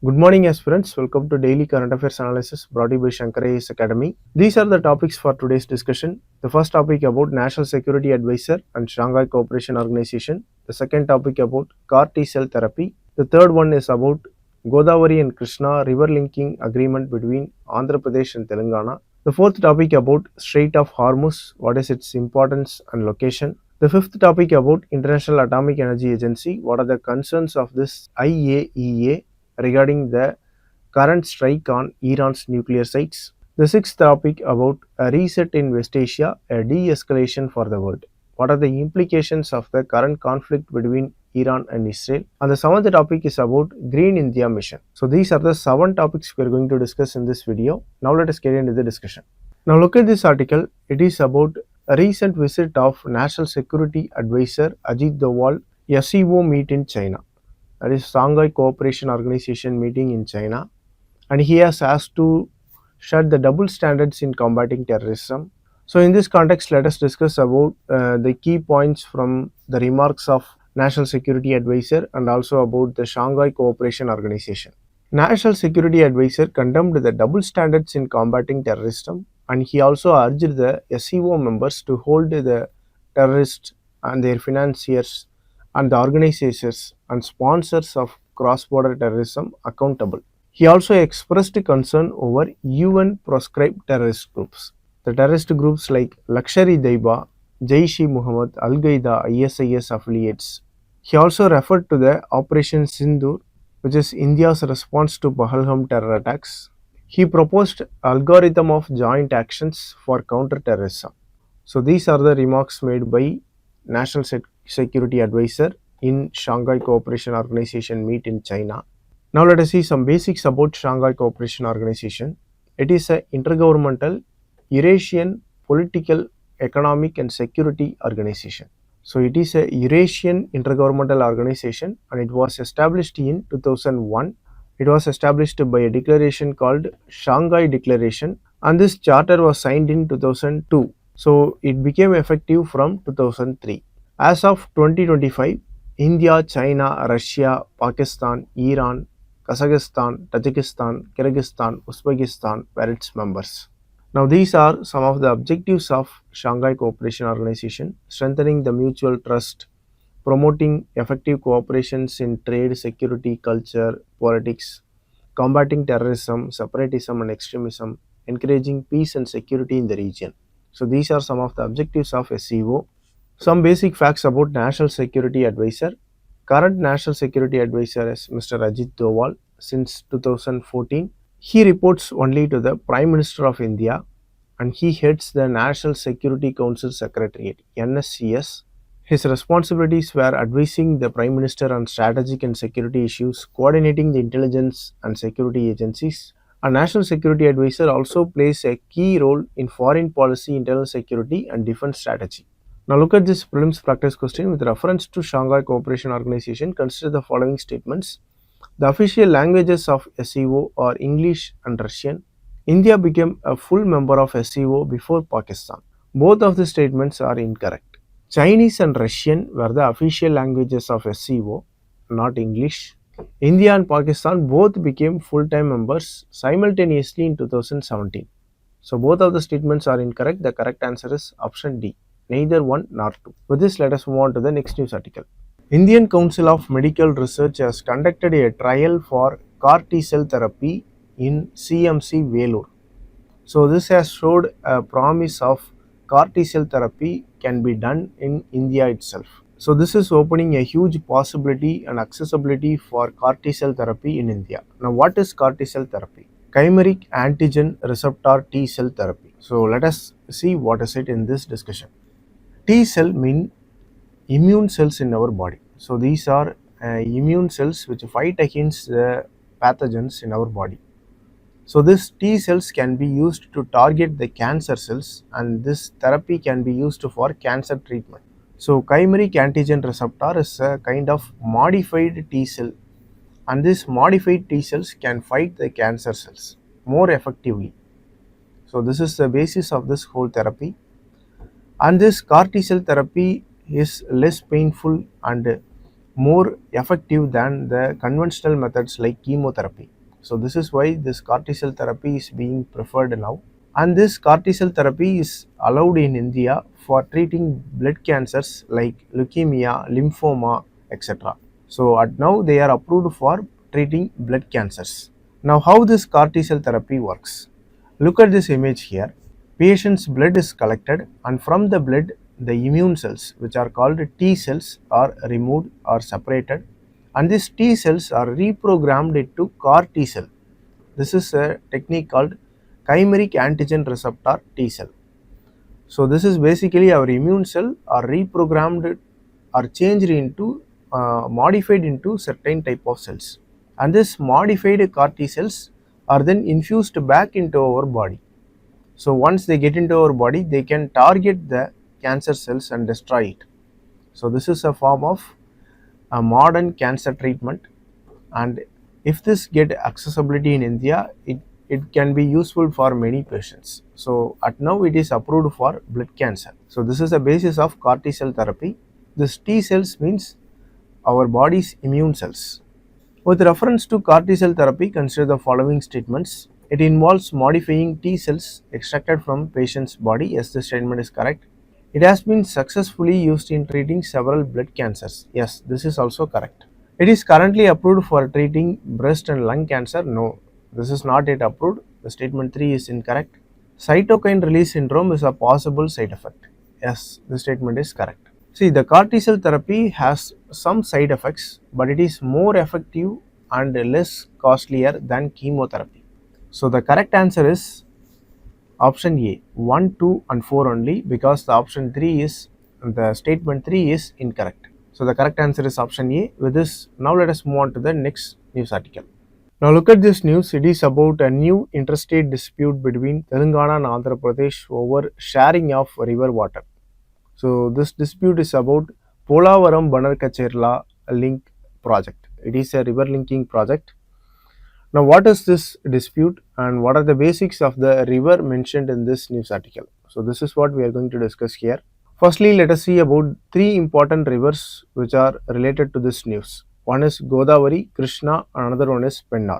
Good morning, aspirants. Welcome to Daily Current Affairs Analysis brought to you by Shankar IAS Academy. These are the topics for today's discussion. The first topic about National Security Advisor and Shanghai Cooperation Organization. The second topic about CAR T-cell therapy. The third one is about Godavari and Krishna river linking agreement between Andhra Pradesh and Telangana. The fourth topic about Strait of Hormuz, what is its importance and location. The fifth topic about International Atomic Energy Agency, what are the concerns of this IAEA regarding the current strike on Iran's nuclear sites. The sixth topic about a reset in West Asia, a de-escalation for the world. What are the implications of the current conflict between Iran and Israel? And the seventh topic is about Green India Mission. So these are the 7 topics we are going to discuss in this video. Now let us get into the discussion. Now look at this article. It is about a recent visit of National Security Advisor Ajit Doval, SCO meet in China. That is Shanghai Cooperation Organization meeting in China, and he has asked to shut the double standards in combating terrorism. So in this context, let us discuss about the key points from the remarks of National Security Advisor and also about the Shanghai Cooperation Organization. National Security Advisor condemned the double standards in combating terrorism, and he also urged the SCO members to hold the terrorists and their financiers and the organizers and sponsors of cross-border terrorism accountable. He also expressed concern over UN proscribed terrorist groups. The terrorist groups like Lashkar-e-Taiba, Jaish-e-Mohammed, Al-Qaeda, ISIS affiliates. He also referred to the Operation Sindoor, which is India's response to Pahalgam terror attacks. He proposed algorithm of joint actions for counter-terrorism. So these are the remarks made by National Security Advisor in Shanghai Cooperation Organization meet in China. Now let us see some basics about Shanghai Cooperation Organization. It is an intergovernmental Eurasian political, economic and security organization. So it is a Eurasian intergovernmental organization and it was established in 2001. It was established by a declaration called Shanghai Declaration, and this charter was signed in 2002. So it became effective from 2003. As of 2025, India, China, Russia, Pakistan, Iran, Kazakhstan, Tajikistan, Kyrgyzstan, Uzbekistan were its members. Now these are some of the objectives of Shanghai Cooperation Organization: strengthening the mutual trust, promoting effective cooperations in trade, security, culture, politics, combating terrorism, separatism and extremism, encouraging peace and security in the region. So these are some of the objectives of SCO. Some basic facts about National Security Advisor. Current National Security Advisor is Mr. Ajit Doval since 2014. He reports only to the Prime Minister of India and he heads the National Security Council Secretariat, NSCS. His responsibilities were advising the Prime Minister on strategic and security issues, coordinating the intelligence and security agencies. A National Security Advisor also plays a key role in foreign policy, internal security and defense strategy. Now look at this prelims practice question with reference to Shanghai Cooperation Organization. Consider the following statements. The official languages of SCO are English and Russian. India became a full member of SCO before Pakistan. Both of the statements are incorrect. Chinese and Russian were the official languages of SCO, not English. India and Pakistan both became full-time members simultaneously in 2017. So both of the statements are incorrect. The correct answer is option D, neither one nor two. With this, let us move on to the next news article. Indian Council of Medical Research has conducted a trial for CAR T-cell therapy in CMC Vellore. So this has showed a promise of CAR T-cell therapy can be done in India itself. So this is opening a huge possibility and accessibility for CAR T-cell therapy in India. Now what is CAR T-cell therapy? Chimeric antigen receptor T-cell therapy. So let us see what is it in this discussion. T-cell mean immune cells in our body. So these are immune cells which fight against the pathogens in our body. So this T cells can be used to target the cancer cells and this therapy can be used for cancer treatment. So chimeric antigen receptor is a kind of modified T cell and this modified T cells can fight the cancer cells more effectively. So this is the basis of this whole therapy, and this CAR T cell therapy is less painful and more effective than the conventional methods like chemotherapy. So this is why this cortisol therapy is being preferred now. And this cortisol therapy is allowed in India for treating blood cancers like leukemia, lymphoma, etc. So at now they are approved for treating blood cancers. Now how this cortisol therapy works? Look at this image here. Patient's blood is collected and from the blood the immune cells, which are called T cells, are removed or separated, and these T cells are reprogrammed into CAR T cell. This is a technique called chimeric antigen receptor T cell. So this is basically our immune cell are reprogrammed or changed into modified into certain type of cells, and this modified CAR T cells are then infused back into our body. So once they get into our body, they can target the cancer cells and destroy it. So this is a form of a modern cancer treatment, and if this get accessibility in India, it can be useful for many patients. So at now it is approved for blood cancer. So this is the basis of cortisol therapy. This T cells means our body's immune cells. With reference to cortisol therapy, consider the following statements. It involves modifying T cells extracted from patient's body. Yes, this statement is correct. It has been successfully used in treating several blood cancers. Yes, this is also correct. It is currently approved for treating breast and lung cancer. No, this is not yet approved. The statement 3 is incorrect. Cytokine release syndrome is a possible side effect. Yes, the statement is correct. See, the cortisol therapy has some side effects, but it is more effective and less costlier than chemotherapy. So the correct answer is option A, 1, 2 and 4 only, because the option 3 is, the statement 3 is incorrect. So the correct answer is option A. With this, now let us move on to the next news article. Now look at this news. It is about a new interstate dispute between Telangana and Andhra Pradesh over sharing of river water. So this dispute is about Polavaram Banakacherla link project. It is a river linking project. Now what is this dispute and what are the basics of the river mentioned in this news article? So this is what we are going to discuss here. Firstly, let us see about three important rivers which are related to this news. One is Godavari, Krishna, and another one is Penna.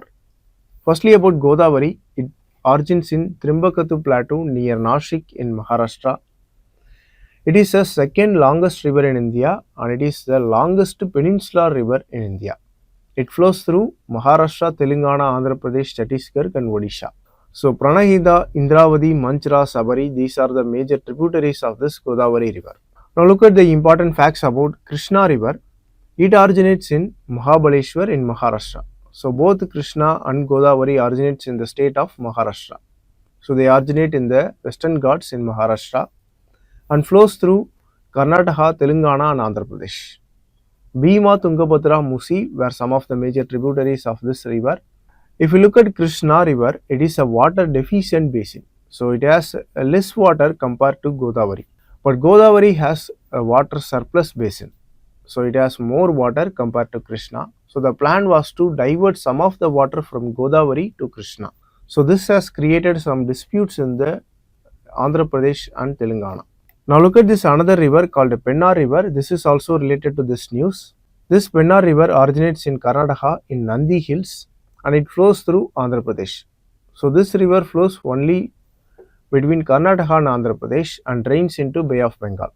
Firstly, about Godavari, it originates in Trimbakatu Plateau near Nashik in Maharashtra. It is the second longest river in India and it is the longest peninsular river in India. It flows through Maharashtra, Telangana, Andhra Pradesh, Chhattisgarh and Odisha. So Pranahida, Indravati, Manchra, Sabari, these are the major tributaries of this Godavari river. Now look at the important facts about Krishna river. It originates in Mahabaleshwar in Maharashtra. So both Krishna and Godavari originates in the state of Maharashtra. So they originate in the Western Ghats in Maharashtra and flows through Karnataka, Telangana and Andhra Pradesh. Bhima, Tungabhadra, Musi were some of the major tributaries of this river. If you look at Krishna river, it is a water deficient basin. So it has less water compared to Godavari. But Godavari has a water surplus basin. So it has more water compared to Krishna. So the plan was to divert some of the water from Godavari to Krishna. So this has created some disputes in the Andhra Pradesh and Telangana. Now look at this another river called Penna river. This is also related to this news. This Penna river originates in Karnataka in Nandi Hills and it flows through Andhra Pradesh. So this river flows only between Karnataka and Andhra Pradesh and drains into Bay of Bengal.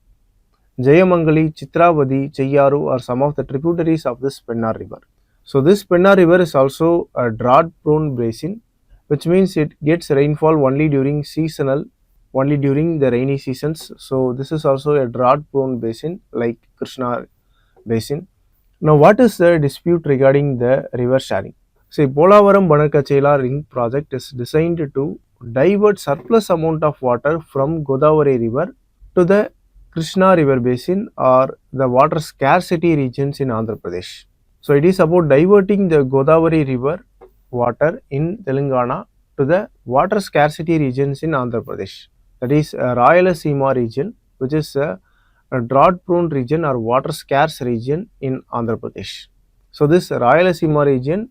Jayamangali, Chitravadi, Cheyyaru are some of the tributaries of this Penna river. So this Penna river is also a drought prone basin, which means it gets rainfall only during the rainy seasons. So this is also a drought prone basin like Krishna basin. Now what is the dispute regarding the river sharing? See, Polavaram Banakacherla ring project is designed to divert surplus amount of water from Godavari river to the Krishna river basin or the water scarcity regions in Andhra Pradesh. So it is about diverting the Godavari river water in Telangana to the water scarcity regions in Andhra Pradesh. That is Rayalaseema region, which is a drought prone region or water scarce region in Andhra Pradesh. So this Rayalaseema region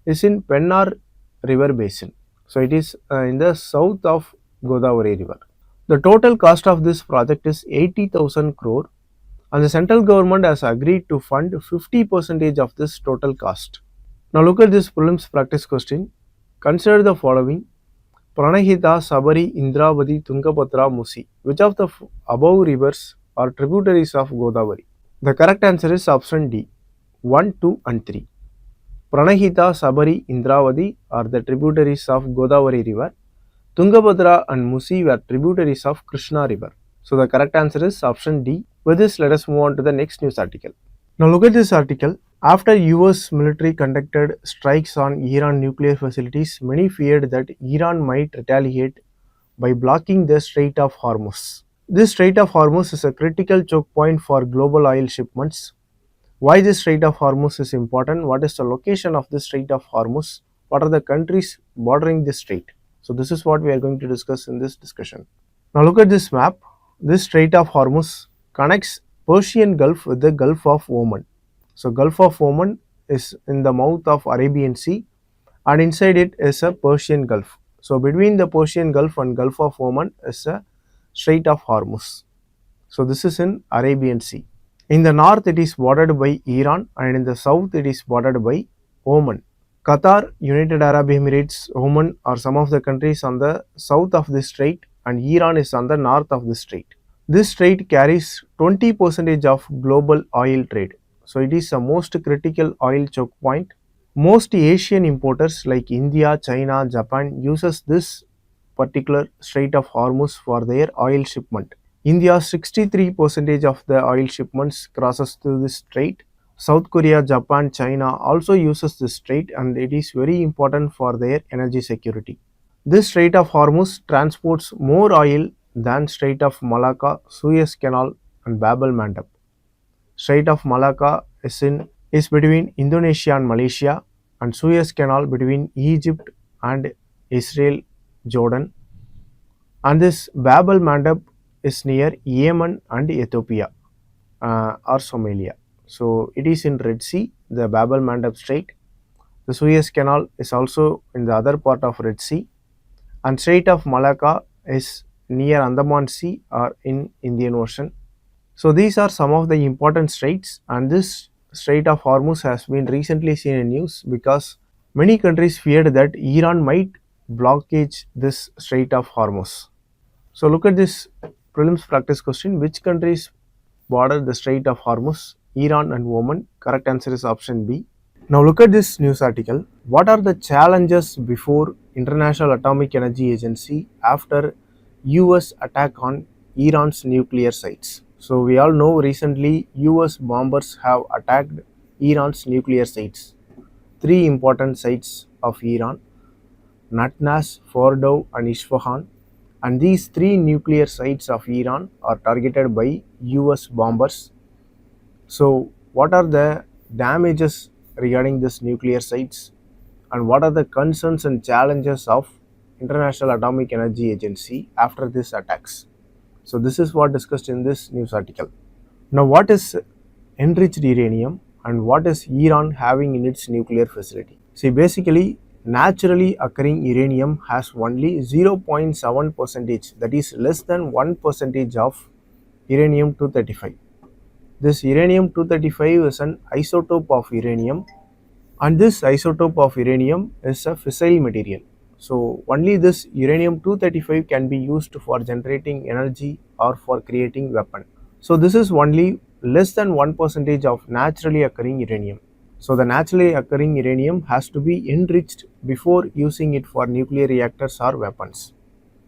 is in Penna river basin. So it is in the south of Godavari river. The total cost of this project is 80,000 crore and the central government has agreed to fund 50% of this total cost. Now look at this prelims practice question. Consider the following. Pranahita, Sabari, Indravati, Tungabhadra, Musi. Which of the above rivers are tributaries of Godavari? The correct answer is option D, 1, 2 and 3. Pranahita, Sabari, Indravati are the tributaries of Godavari river. Tungabhadra and Musi were tributaries of Krishna river. So the correct answer is option D. With this, let us move on to the next news article. Now look at this article. After US military conducted strikes on Iran nuclear facilities, many feared that Iran might retaliate by blocking the Strait of Hormuz. This Strait of Hormuz is a critical choke point for global oil shipments. Why this Strait of Hormuz is important? What is the location of this Strait of Hormuz? What are the countries bordering this strait? So this is what we are going to discuss in this discussion. Now look at this map. This Strait of Hormuz connects Persian Gulf with the Gulf of Oman. So Gulf of Oman is in the mouth of Arabian Sea, and inside it is a Persian Gulf. So between the Persian Gulf and Gulf of Oman is a Strait of Hormuz. So this is in Arabian Sea. In the north it is bordered by Iran, and in the south it is bordered by Oman. Qatar, United Arab Emirates, Oman are some of the countries on the south of this strait, and Iran is on the north of this strait. This strait carries 20% of global oil trade. So it is the most critical oil choke point. Most Asian importers like India, China, Japan uses this particular Strait of Hormuz for their oil shipment. India's 63% of the oil shipments crosses through this strait. South Korea, Japan, China also uses this strait, and it is very important for their energy security. This Strait of Hormuz transports more oil than Strait of Malacca, Suez Canal and Bab el Mandeb. Strait of Malacca is between Indonesia and Malaysia, and Suez Canal between Egypt and Israel, Jordan. And this Bab el Mandeb is near Yemen and Ethiopia or Somalia. So it is in Red Sea, the Bab el Mandeb Strait. The Suez Canal is also in the other part of Red Sea, and Strait of Malacca is near Andaman Sea or in Indian Ocean. So these are some of the important straits, and this Strait of Hormuz has been recently seen in news because many countries feared that Iran might blockage this Strait of Hormuz. So look at this prelims practice question. Which countries border the Strait of Hormuz? Iran and Oman. Correct answer is option B. Now look at this news article. What are the challenges before International Atomic Energy Agency after US attack on Iran's nuclear sites? So we all know recently US bombers have attacked Iran's nuclear sites. Three important sites of Iran: Natanz, Fordow and Isfahan. And these three nuclear sites of Iran are targeted by US bombers. So what are the damages regarding this nuclear sites, and what are the concerns and challenges of International Atomic Energy Agency after these attacks? So this is what discussed in this news article. Now what is enriched uranium and what is Iran having in its nuclear facility? See, basically naturally occurring uranium has only 0.7%, that is less than 1% of uranium-235. This uranium-235 is an isotope of uranium, and this isotope of uranium is a fissile material. So only this uranium-235 can be used for generating energy or for creating weapon. So this is only less than 1% of naturally occurring uranium. So the naturally occurring uranium has to be enriched before using it for nuclear reactors or weapons.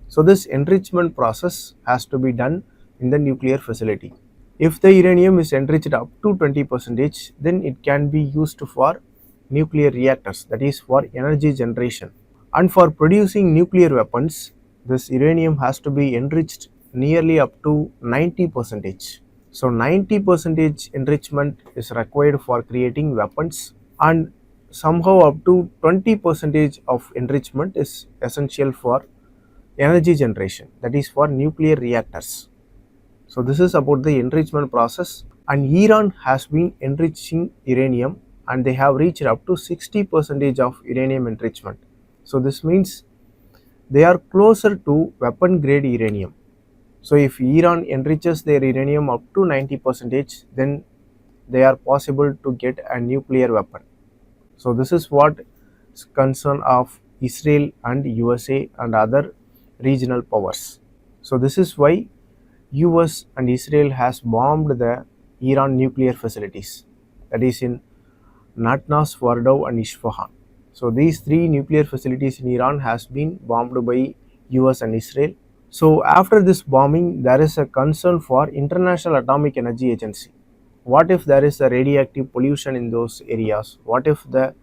So this enrichment process has to be done in the nuclear facility. If the uranium is enriched up to 20%, then it can be used for nuclear reactors, that is for energy generation. And for producing nuclear weapons, this uranium has to be enriched nearly up to 90%. So 90% enrichment is required for creating weapons, and somehow up to 20% of enrichment is essential for energy generation, that is for nuclear reactors. So this is about the enrichment process, and Iran has been enriching uranium and they have reached up to 60% of uranium enrichment. So this means they are closer to weapon grade uranium. So if Iran enriches their uranium up to 90%, then they are possible to get a nuclear weapon. So this is what is concern of Israel and USA and other regional powers. So this is why US and Israel has bombed the Iran nuclear facilities, that is in Natanz, Fordow and Isfahan. So these three nuclear facilities in Iran has been bombed by US and Israel. So after this bombing, there is a concern for International Atomic Energy Agency. What if there is a radioactive pollution in those areas? What if the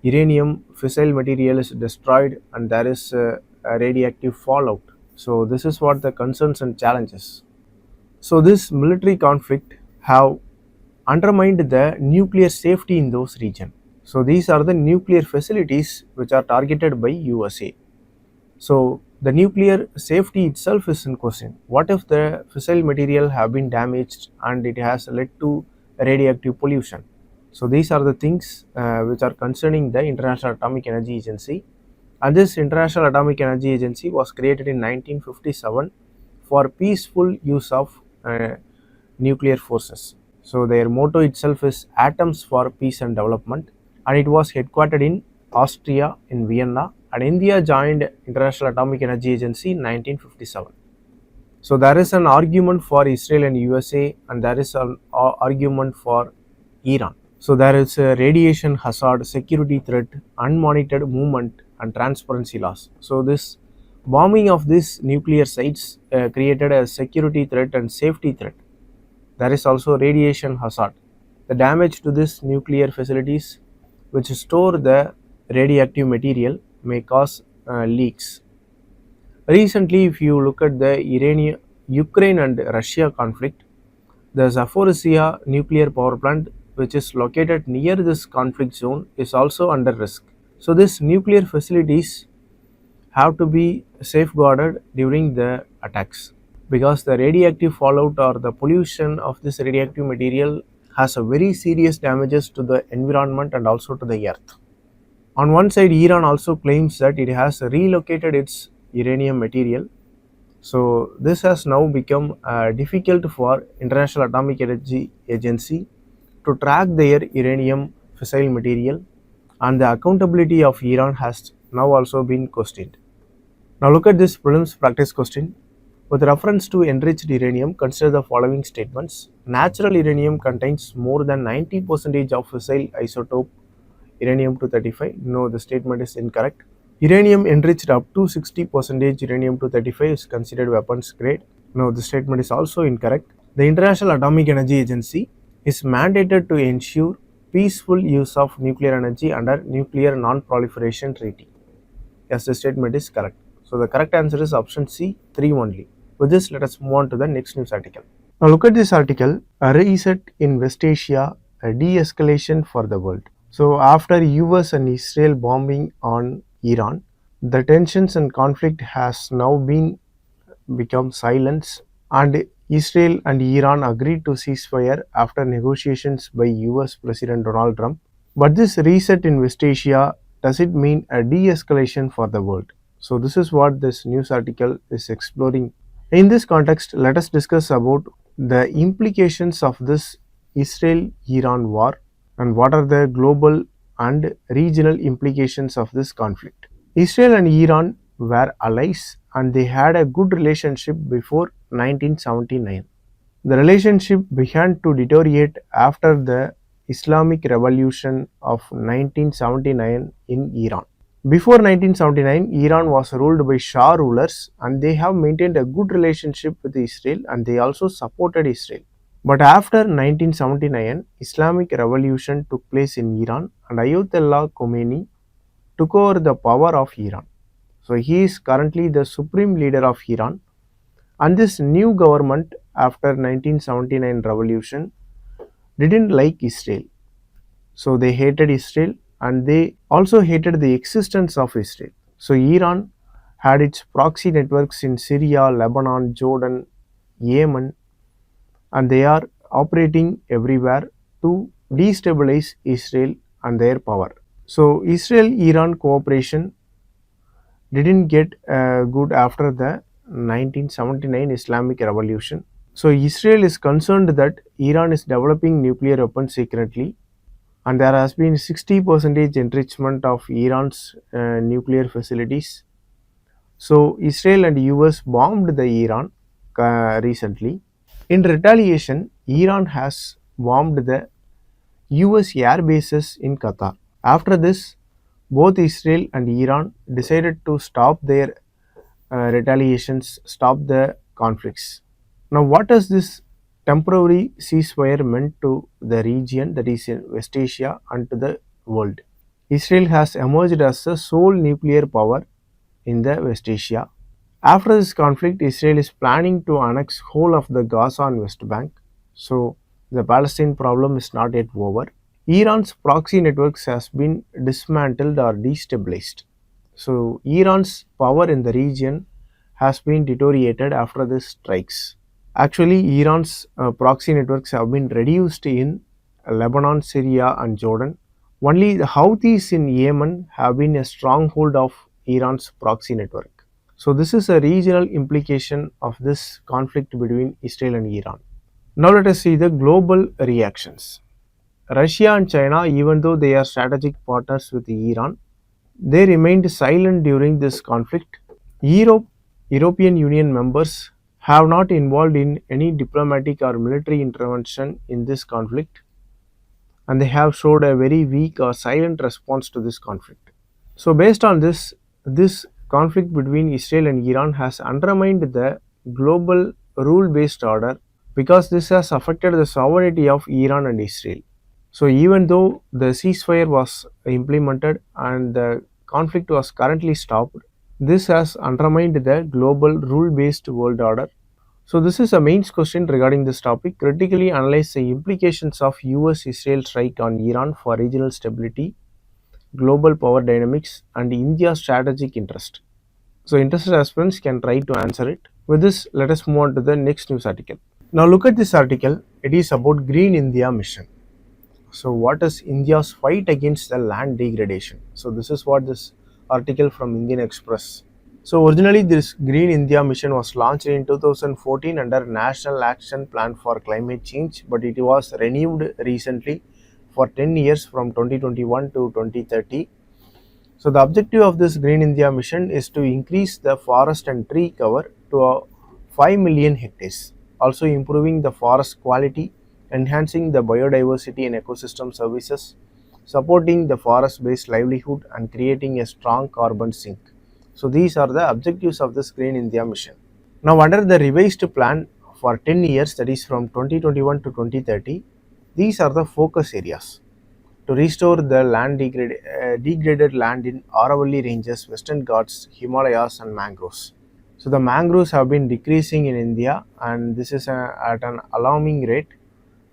uranium fissile material is destroyed and there is a radioactive fallout? So this is what the concerns and challenges. So this military conflict have undermined the nuclear safety in those regions. So these are the nuclear facilities which are targeted by USA. So the nuclear safety itself is in question. What if the fissile material have been damaged and it has led to radioactive pollution? So these are the things which are concerning the International Atomic Energy Agency. And this International Atomic Energy Agency was created in 1957 for peaceful use of nuclear forces. So their motto itself is Atoms for Peace and Development, and it was headquartered in Austria in Vienna, and India joined International Atomic Energy Agency in 1957. So there is an argument for Israel and USA, and there is an argument for Iran. So there is a radiation hazard, security threat, unmonitored movement and transparency loss. So this bombing of these nuclear sites created a security threat and safety threat. There is also radiation hazard. The damage to these nuclear facilities which store the radioactive material may cause leaks. Recently, if you look at the Ukraine and Russia conflict, the Zaporizhzhia nuclear power plant, which is located near this conflict zone, is also under risk. So these nuclear facilities have to be safeguarded during the attacks, because the radioactive fallout or the pollution of this radioactive material has a very serious damages to the environment and also to the earth. On one side, Iran also claims that it has relocated its uranium material. So this has now become difficult for International Atomic Energy Agency to track their uranium fissile material, and the accountability of Iran has now also been questioned. Now look at this prelims practice question. With reference to enriched uranium, consider the following statements. Natural uranium contains more than 90% of fissile isotope uranium-235. No, the statement is incorrect. Uranium enriched up to 60% uranium-235 is considered weapons grade. No, the statement is also incorrect. The International Atomic Energy Agency is mandated to ensure peaceful use of nuclear energy under Nuclear Non-Proliferation Treaty. Yes, the statement is correct. So the correct answer is option C, 3 only. With this, let us move on to the next news article. Now look at this article, a reset in West Asia, a de-escalation for the world. So after US and Israel bombing on Iran, the tensions and conflict has now become silence, and Israel and Iran agreed to ceasefire after negotiations by US President Donald Trump. But this reset in West Asia, does it mean a de-escalation for the world? So this is what this news article is exploring. In this context, let us discuss about the implications of this Israel-Iran war and what are the global and regional implications of this conflict. Israel and Iran were allies and they had a good relationship before 1979. The relationship began to deteriorate after the Islamic Revolution of 1979 in Iran. Before 1979, Iran was ruled by Shah rulers and they have maintained a good relationship with Israel and they also supported Israel. But after 1979, Islamic Revolution took place in Iran and Ayatollah Khomeini took over the power of Iran. So he is currently the supreme leader of Iran, and this new government after 1979 revolution didn't like Israel. So they hated Israel and they also hated the existence of Israel. So Iran had its proxy networks in Syria, Lebanon, Jordan, Yemen, and they are operating everywhere to destabilize Israel and their power. So Israel-Iran cooperation didn't get good after the 1979 Islamic Revolution. So Israel is concerned that Iran is developing nuclear weapons secretly, and there has been 60% enrichment of Iran's nuclear facilities. So Israel and US bombed the Iran recently. In retaliation, Iran has bombed the US air bases in Qatar. After this, both Israel and Iran decided to stop their retaliations, stop the conflicts. Now, what does this temporary ceasefire meant to the region, that is in West Asia, and to the world? Israel has emerged as the sole nuclear power in the West Asia. After this conflict, Israel is planning to annex whole of the Gaza and West Bank. So the Palestine problem is not yet over. Iran's proxy networks has been dismantled or destabilized. So Iran's power in the region has been deteriorated after these strikes. Actually, Iran's proxy networks have been reduced in Lebanon, Syria, and Jordan. Only the Houthis in Yemen have been a stronghold of Iran's proxy network. So, this is a regional implication of this conflict between Israel and Iran. Now, let us see the global reactions. Russia and China, even though they are strategic partners with Iran, they remained silent during this conflict. European Union members have not involved in any diplomatic or military intervention in this conflict, and they have showed a very weak or silent response to this conflict. So based on this conflict between Israel and Iran has undermined the global rule-based order, because this has affected the sovereignty of Iran and Israel. So even though the ceasefire was implemented and the conflict was currently stopped, this has undermined the global rule-based world order. So this is a main question regarding this topic. Critically analyze the implications of US-Israel strike on Iran for regional stability, global power dynamics, and India's strategic interest. So interested aspirants can try to answer it. With this, let us move on to the next news article. Now look at this article. It is about Green India mission. So what is India's fight against the land degradation? So this is what this article from Indian Express. So originally this Green India mission was launched in 2014 under National Action Plan for Climate Change, but it was renewed recently for 10 years from 2021 to 2030. So the objective of this Green India mission is to increase the forest and tree cover to 5 million hectares, also improving the forest quality, enhancing the biodiversity and ecosystem services, supporting the forest-based livelihood, and creating a strong carbon sink. So these are the objectives of this Green India mission. Now under the revised plan for 10 years, that is from 2021 to 2030, these are the focus areas. To restore the degraded land in Aravalli ranges, Western Ghats, Himalayas, and mangroves. So the mangroves have been decreasing in India, and this is at an alarming rate.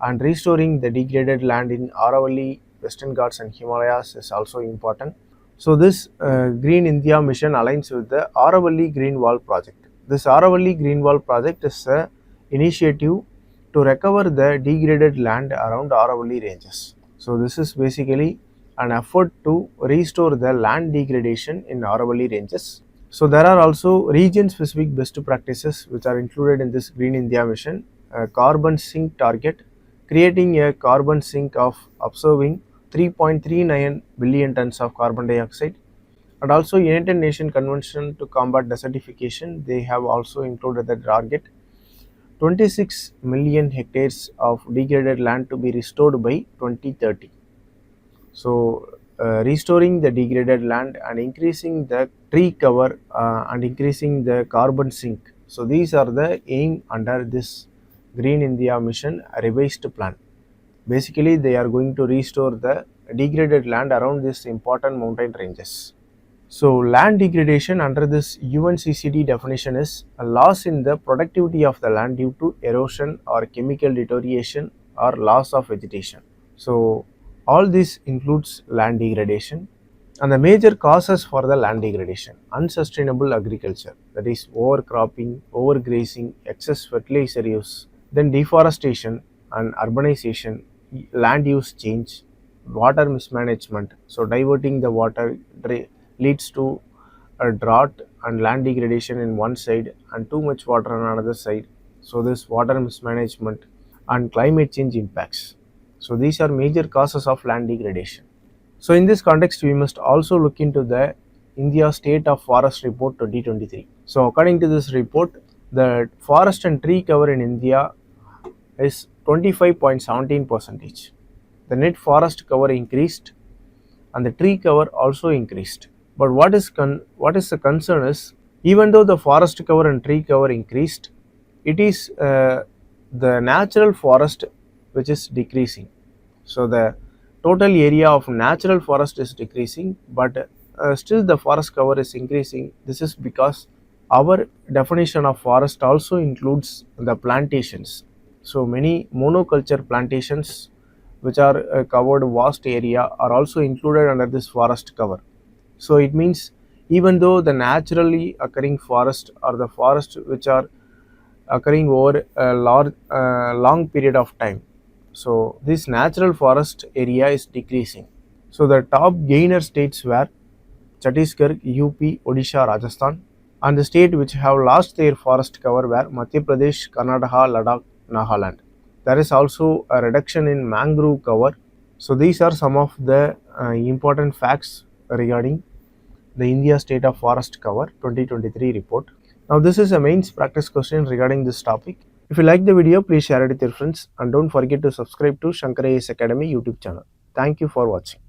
And restoring the degraded land in Aravalli, Western Ghats, and Himalayas is also important. So this Green India mission aligns with the Aravalli Green Wall project. This Aravalli Green Wall project is an initiative to recover the degraded land around Aravalli ranges. So this is basically an effort to restore the land degradation in Aravalli ranges. So there are also region-specific best practices which are included in this Green India mission. A carbon sink target, creating a carbon sink of observing 3.39 billion tons of carbon dioxide, and also United Nations Convention to Combat Desertification, they have also included the target 26 million hectares of degraded land to be restored by 2030. So restoring the degraded land and increasing the tree cover and increasing the carbon sink. So these are the aim under this Green India mission revised plan. Basically, they are going to restore the degraded land around these important mountain ranges. So land degradation under this UNCCD definition is a loss in the productivity of the land due to erosion or chemical deterioration or loss of vegetation. So all this includes land degradation, and the major causes for the land degradation: unsustainable agriculture, that is overcropping, overgrazing, excess fertilizer use, then deforestation and urbanization, land use change, water mismanagement. So diverting the water leads to a drought and land degradation in one side and too much water on another side. So this water mismanagement and climate change impacts. So these are major causes of land degradation. So in this context, we must also look into the India State of Forest Report 2023. So according to this report, the forest and tree cover in India is 25.17%. The net forest cover increased and the tree cover also increased. But what is the concern is, even though the forest cover and tree cover increased, it is the natural forest which is decreasing. So the total area of natural forest is decreasing, but still the forest cover is increasing. This is because our definition of forest also includes the plantations. So many monoculture plantations which are covered vast area are also included under this forest cover. So it means even though the naturally occurring forest or the forest which are occurring over a long period of time, so this natural forest area is decreasing. So the top gainer states were Chhattisgarh, UP, Odisha, Rajasthan, and the state which have lost their forest cover were Madhya Pradesh, Karnataka, Ladakh, Nagaland. There is also a reduction in mangrove cover. So these are some of the important facts regarding the India State of Forest Cover 2023 report. Now this is a mains practice question regarding this topic. If you like the video, please share it with your friends and don't forget to subscribe to Shankar IAS Academy YouTube channel. Thank you for watching.